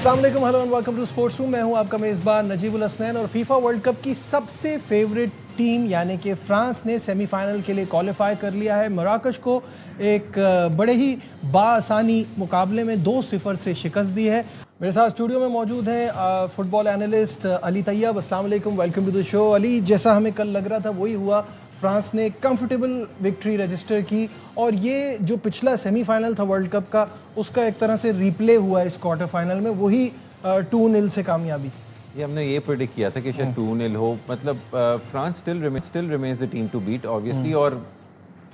अस्सलाम वालेकुम, hello and welcome to sports room. मैं हूं आपका मेज़बान नजीबुल हसनैन। और फीफा वर्ल्ड कप की सबसे फेवरेट टीम यानी कि फ्रांस ने सेमीफाइनल के लिए क्वालिफाई कर लिया है। मराकश को एक बड़े ही बाआसानी मुकाबले में 2-0 से शिकस्त दी है। मेरे साथ स्टूडियो में मौजूद हैं फुटबॉल एनालिस्ट अली तैयब। अस्सलाम वालेकुम, welcome to the show. Ali, जैसा हमें कल लग रहा था वही हुआ, फ्रांस ने कंफर्टेबल विक्ट्री रजिस्टर की और ये जो पिछला सेमीफाइनल था वर्ल्ड कप का, उसका एक तरह से रिप्ले हुआ इस क्वार्टर फाइनल में, वही 2-0 से कामयाबी। ये हमने ये प्रेडिक्ट किया था कि शायद 2-0 हो। मतलब France still remains the team to beat obviously, और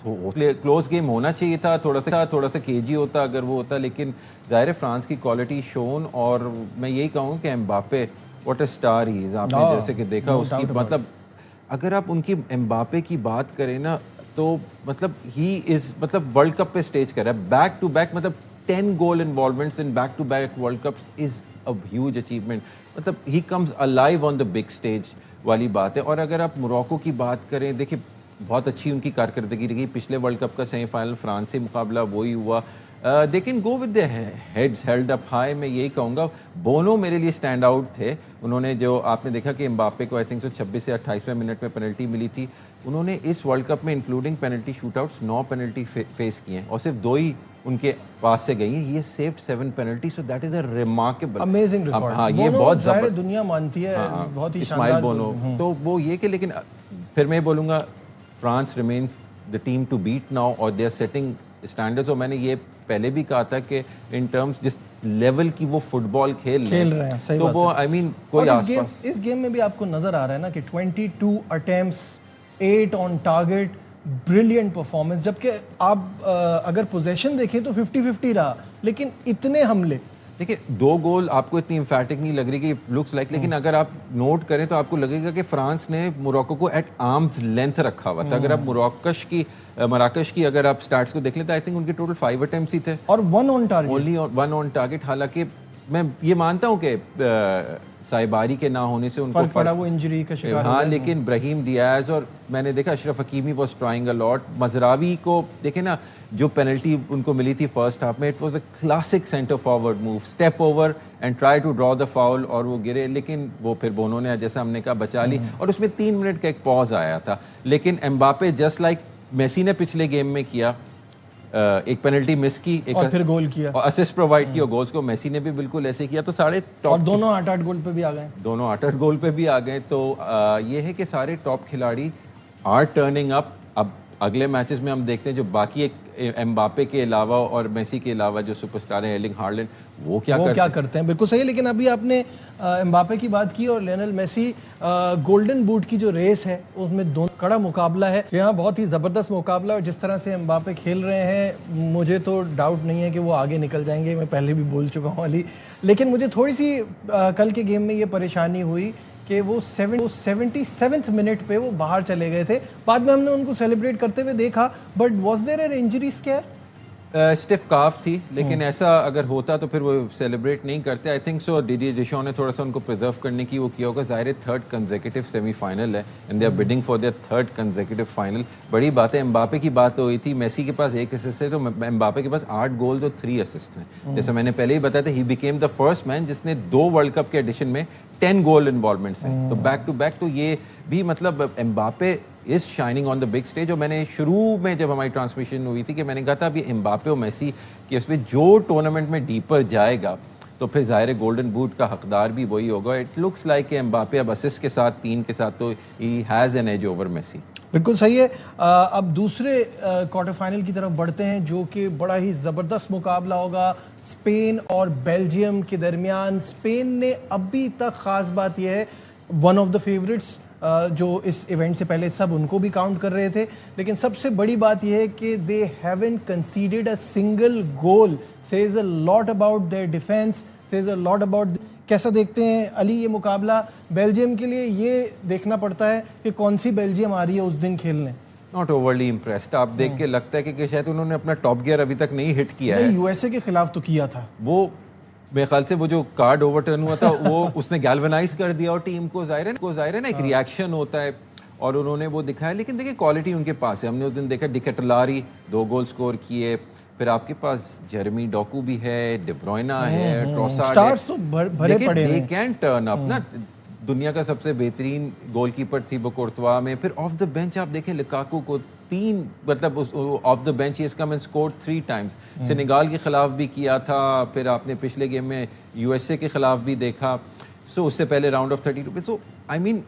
क्लोज गेम होना चाहिए था। थोड़ा सा केजी होता अगर वो होता, लेकिन ज़ाहिर है फ्रांस की क्वालिटी शोन। और मैं यही कहूँ कि Mbappe what a star he is. आपने जैसे कि देखा उसकी, मतलब अगर आप उनकी एम्बापे की बात करें ना, तो मतलब ही इज़, मतलब वर्ल्ड कप पे स्टेज कर रहा है बैक टू बैक। मतलब 10 goal involvements in back to back world cup is a huge achievement. मतलब he comes alive on the big stage वाली बात है। और अगर आप मोरक्को की बात करें, देखिए बहुत अच्छी उनकी कारकर्दगी रही। पिछले वर्ल्ड कप का सेमीफाइनल फ्रांस से मुकाबला वही हुआ। They can go with the heads held up high. मैं यही कहूँगा बोनो मेरे लिए स्टैंड आउट थे। उन्होंने जो आपने देखा कि एम्बापे को आई थिंक 26 या 28वें मिनट में पेनल्टी मिली थी। उन्होंने इस वर्ल्ड कप में including penalty shootouts 9 penalty face किए हैं और सिर्फ 2 ही उनके पास से गई हैं। ये saved 7 penalty, so that is a remarkable amazing record. हाँ, ये बहुत ज़ाहिर दुनिया मानती है, बहुत ही शानदार बोनो। तो वो ये कि, लेकिन फिर मैं बोलूँगा France remains the team to beat now और दे आर सेटिंग स्टैंडर्ड्स। और मैंने ये पहले भी कहा था कि इन टर्म्स जिस लेवल की वो फुटबॉल खेल रहे हैं, सही तो बात वो आई मीन कोई आसपास इस गेम में भी आपको नजर आ रहा है ना कि 22 attempts, 8 on target, brilliant performance. जबकि आप अगर पोजीशन देखें तो 50-50 रहा, लेकिन इतने हमले। देखिए 2 गोल आपको इतनी इम्फैटिक नहीं लग रही कि लुक्स लाइक, लेकिन अगर आप नोट करें तो आपको लगेगा कि फ्रांस ने मोरक्को को एट आर्म्स लेंथ रखा हुआ था। अगर आप मराकश की अगर आप स्टैट्स को देख लें तो आई थिंक उनके टोटल 5 अटेम्प्ट्स ही थे और 1 on target, only 1 on target. हालांकि मैं ये मानता हूँ कि साइबारी के ना होने से उनको फर्क पड़ा, वो इंजरी का शिकार हाँ, लेकिन ब्राहीम डियाज और मैंने देखा Achraf Hakimi was trying a lot. Mazraoui को देखे ना, जो पेनल्टी उनको मिली थी फर्स्ट हाफ में, it was a classic centre forward move, step over and try to draw the foul, और वो गिरे। लेकिन वो फिर बोनो ने, जैसा हमने कहा, बचा ली और उसमें 3 मिनट का एक पॉज आया था। लेकिन एम्बापे जस्ट लाइक मेसी ने पिछले गेम में किया, एक पेनल्टी मिस की, एक और फिर गोल किया और असिस्ट प्रोवाइड की, और गोल्स को मेसी ने भी बिल्कुल ऐसे किया। तो सारे टॉप, और दोनों 8-8 गोल पे भी आ गए, दोनों 8-8 गोल पे भी आ गए। तो ये है कि सारे टॉप खिलाड़ी आर टर्निंग अप। अब अगले मैचेस में हम देखते हैं जो बाकी एक एम्बापे के अलावा और मेसी के अलावा जो सुपरस्टार हैं, एर्लिंग हालैंड, वो क्या करते हैं। बिल्कुल सही है। लेकिन अभी आपने एम्बापे की बात की और लियोनेल मेसी, गोल्डन बूट की जो रेस है उसमें दोनों कड़ा मुकाबला है। यहाँ बहुत ही ज़बरदस्त मुकाबला, और जिस तरह से एम्बापे खेल रहे हैं मुझे तो डाउट नहीं है कि वो आगे निकल जाएंगे। मैं पहले भी बोल चुका हूँ अली। लेकिन मुझे थोड़ी सी कल के गेम में ये परेशानी हुई कि वो 77वें मिनट पे वो बाहर चले गए थे। बाद में हमने उनको सेलिब्रेट करते हुए देखा, but was there an injury scare? Stiff calf थी, लेकिन ऐसा अगर होता तो फिर वो सेलिब्रेट नहीं करते। आई थिंक सो डिडियर डिशॉ ने थोड़ा सा उनको प्रिजर्व करने की वो किया होगा। ज़ाहिर है 3rd कंसेक्यूटिव सेमीफाइनल है and they are bidding for their 3rd consecutive final. बड़ी बात है। एम्बापे की बात हुई थी, मेसी के पास 1 असिस्ट है, तो एम्बापे के पास 8 गोल्स और 3 असिस्ट हैं। जैसे मैंने पहले ही बताया था, he became the first man जिसने 2 वर्ल्ड कप के एडिशन में 10 गोल इन्वॉल्वमेंट्स हैं, तो बैक टू बैक। तो ये भी मतलब Mbappe is shining on the big stage. और मैंने शुरू में जब हमारी ट्रांसमिशन हुई थी कि मैंने कहा था अभी एम्बापे और मेसी कि उसमें जो टूर्नामेंट में डीपर जाएगा तो फिर ज़ाहिर है गोल्डन बूट का हकदार भी वही होगा। इट लुक्स लाइक एम्बापे अब असिस्ट के साथ 3 के साथ तो he has an edge over Messi. बिल्कुल सही है। अब दूसरे क्वार्टर फाइनल की तरफ बढ़ते हैं, जो कि बड़ा ही ज़बरदस्त मुकाबला होगा स्पेन और बेल्जियम के दरमियान। स्पेन ने अभी तक ख़ास बात यह है, वन ऑफ द फेवरेट्स जो इस इवेंट से पहले सब उनको भी काउंट कर रहे थे, लेकिन सबसे बड़ी बात यह है कि they haven't considered a single goal. Says a lot about their defence, says a lot about. कैसा देखते हैं अली ये मुकाबला? बेल्जियम के लिए ये देखना पड़ता है कि कौन सी बेल्जियम आ रही है उस दिन खेलने। Not overly impressed. आप देख के लगता है कि शायद उन्होंने अपना टॉप गियर अभी तक नहीं हिट किया है। यूएसए के खिलाफ तो किया था वो, मेरे ख्याल से वो जो कार्ड ओवरटर्न हुआ था वो उसने गैल्वेनाइज कर दिया और टीम को ज़ाहिर है ना एक रिएक्शन होता है और उन्होंने वो दिखाया। लेकिन देखिए क्वालिटी उनके पास है। हमने उस दिन देखा डिकेटलारी 2 गोल स्कोर किए, پھر آپ کے پاس جیرمی ڈوکو بھی ہے, ڈی بروئنا ہے, ٹروسارڈ سٹارز تو بھرے پڑے ہیں. دے کین ٹرن اپ نا. دنیا کا سب سے بہترین گول کیپر تھی کورتوا میں. پھر آف دا بینچ آپ دیکھیں لکاکو کو 3 مطلب of the bench he come and scored 3 Times. Senegal کے خلاف بھی کیا تھا, پھر آپ نے پچھلے گیم میں یو ایس اے کے خلاف بھی دیکھا, سو اس سے پہلے راؤنڈ آف 32 پہ. سو آئی مین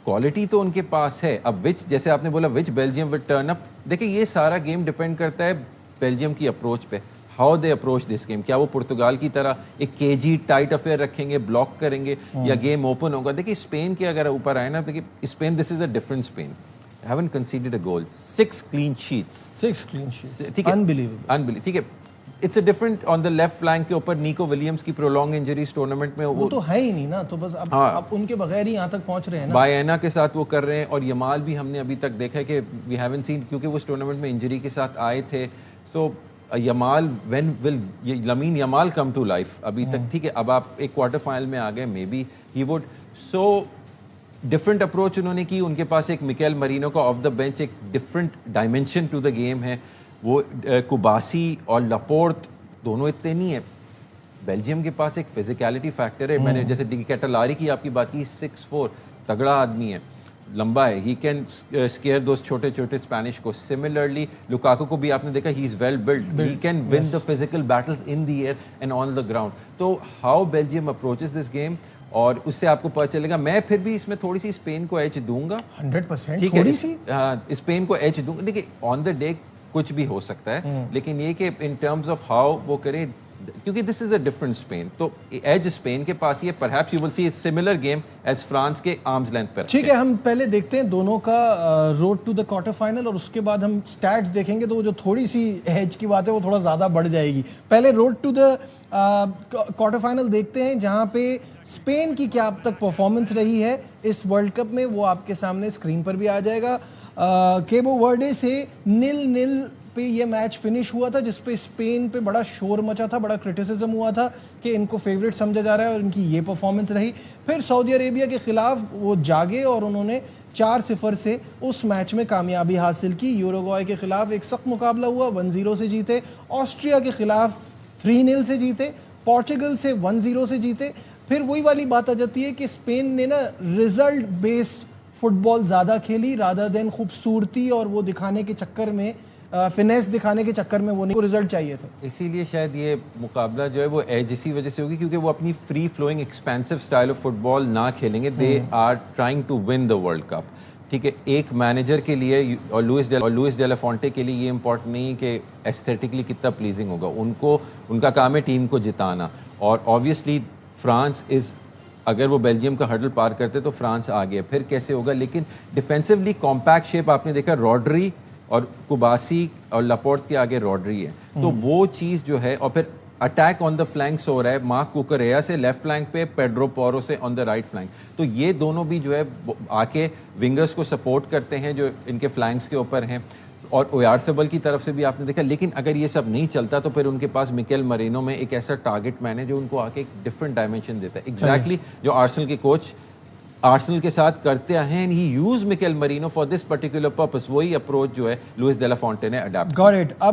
کوالٹی تو ان کے پاس ہے. اب وچ جیسے آپ نے بولا وچ بیلجیم وڈ ٹرن اپ, دیکھیں یہ سارا گیم ڈپینڈ کرتا ہے بیلجیم کی اپروچ پہ, how they approach this game. کیا وہ پرتگال کی طرح ایک کے جی ٹائٹ افیئر رکھیں گے, بلاک کریں گے, یا گیم اوپن ہوگا. دیکھیے اسپین کے اگر اوپر آئے نا, دیکھیے Spain this is a different Spain. haven't conceded a goal, 6 clean sheets. 6 clean sheets. ٹھیک ہے, Unbelievable. ٹھیک ہے. It's a different on the left flank کے اوپر نیکو ولیمز کی پرولونگ انجری اس ٹورنامنٹ میں وہ تو ہے ہی نہیں نا, تو بس اب ان کے بغیر ہی یہاں تک پہنچ رہے ہیں نا. باینا کے ساتھ وہ کر رہے ہیں, اور یمال بھی ہم نے ابھی تک دیکھا ہے کہ وی ہیون سین, کیونکہ وہ اس ٹورنامنٹ میں انجری کے ساتھ آئے تھے. So Yamal when will Lamine Yamal come to life ابھی تک. ٹھیک ہے, اب آپ ایک کوارٹر فائنل میں آ گئے, maybe he would. So different approach انہوں نے کی. ان کے پاس ایک مکیل مرینو کا آف دا بینچ ایک different dimension to the game ہے. وہ کوباسی اور لپورت دونوں اتنے نہیں ہیں. بیلجیم کے پاس ایک فزیکلٹی فیکٹر ہے. میں نے جیسے ڈی کیٹالاری کی آپ کی بات کی, 6'4" تگڑا آدمی ہے, لمبا ہے. ہی کین اسکیئر دوز چھوٹے چھوٹے اسپینش کو. سملرلی لوکاکو کو بھی آپ نے دیکھا, he is well built, he can win the physical battles in the air and on the ground. تو how Belgium approaches this game, اور اس سے آپ کو پتہ چلے گا. میں پھر بھی اس میں تھوڑی سی اسپین کو ایج دوں گا 100%. ٹھیک ہے, اسپین کو ایج دوں گا. دیکھیے آن دا ڈے کچھ بھی ہو سکتا ہے, لیکن یہ کہ ان ٹرمز آف ہاؤ وہ کرے, کیونکہ this is a different Spain. تو ایج اسپین کے پاس ہی ہے. Perhaps you will see similar game as France کے آرمز لینتھ پر. ٹھیک ہے, ہم پہلے دیکھتے ہیں دونوں کا road to the quarter final, اور اس کے بعد ہم سٹیٹس دیکھیں گے. تو وہ جو تھوڑی سی ایج کی بات ہے وہ تھوڑا زیادہ بڑھ جائے گی. پہلے road to the quarter final دیکھتے ہیں, جہاں پہ اسپین کی کیا اب تک پرفارمنس رہی ہے اس ورلڈ کپ میں, وہ آپ کے سامنے اسکرین پر بھی آ جائے گا. کیبو ورڈے سے 0-0 پہ یہ میچ فنش ہوا تھا, جس پہ اسپین پہ بڑا شور مچا تھا, بڑا کرٹیسزم ہوا تھا کہ ان کو فیوریٹ سمجھا جا رہا ہے, اور ان کی یہ پرفارمنس رہی. پھر سعودی عربیہ کے خلاف وہ جاگے اور انہوں نے 4-0 سے اس میچ میں کامیابی حاصل کی. یوروگوائے کے خلاف ایک سخت مقابلہ ہوا, 1-0 سے جیتے. آسٹریا کے خلاف 3-0 سے جیتے. پورچوگل سے 1-0 سے جیتے. پھر وہی والی بات آ جاتی ہے کہ اسپین نے نا رزلٹ بیسڈ فٹ بال زیادہ کھیلی, رادر دین خوبصورتی اور وہ دکھانے کے چکر میں, فنیس دکھانے کے چکر میں وہ نہیں کو رزلٹ چاہیے تھا. اسی لیے شاید یہ مقابلہ جو ہے وہ ایج اسی وجہ سے ہوگی, کیونکہ وہ اپنی free flowing expansive style of football نہ کھیلیں گے. They are trying to win the world cup. ٹھیک ہے, ایک مینیجر کے لیے اور لوئس ڈیلا فونٹے کے لیے یہ امپورٹنٹ نہیں کہ ایستھیٹکلی کتنا پلیزنگ ہوگا. ان کا کام ہے ٹیم کو جتانا. اور آبویسلی فرانس از, اگر وہ بیلجیم کا ہرڈل پار کرتے تو فرانس آ گیا. پھر کیسے ہوگا, لیکن ڈیفینسولی کمپیکٹ شیپ آپ نے دیکھا, روڈری اور کوباسی اور لاپورٹ کے آگے روڈری ہے. تو وہ چیز جو ہے, اور پھر اٹیک آن دا فلینکس ہو رہا ہے مارک کوکریا سے لیفٹ فلینک پہ, پیڈرو پورو سے آن دا رائٹ فلینک. تو یہ دونوں بھی جو ہے آ کے ونگرز کو سپورٹ کرتے ہیں جو ان کے فلینکس کے اوپر ہیں. اور اویارسبل کی طرف سے بھی آپ نے دیکھا. لیکن اگر یہ سب نہیں چلتا تو پھر ان کے پاس مکیل مرینو میں ایک ایسا ٹارگٹ مین ہے جو ان کو آ کے ایک ڈفرنٹ ڈائمینشن دیتا ہے. ایگزیکٹلی جو آرسنل کے کوچ آرسنل کے ساتھ کرتے ہیں, he uses Mikel Merino for this particular purpose. وہی اپروچ جو ہے لوئس ڈیلا فونٹے نے اڈاپٹ. Got it. اب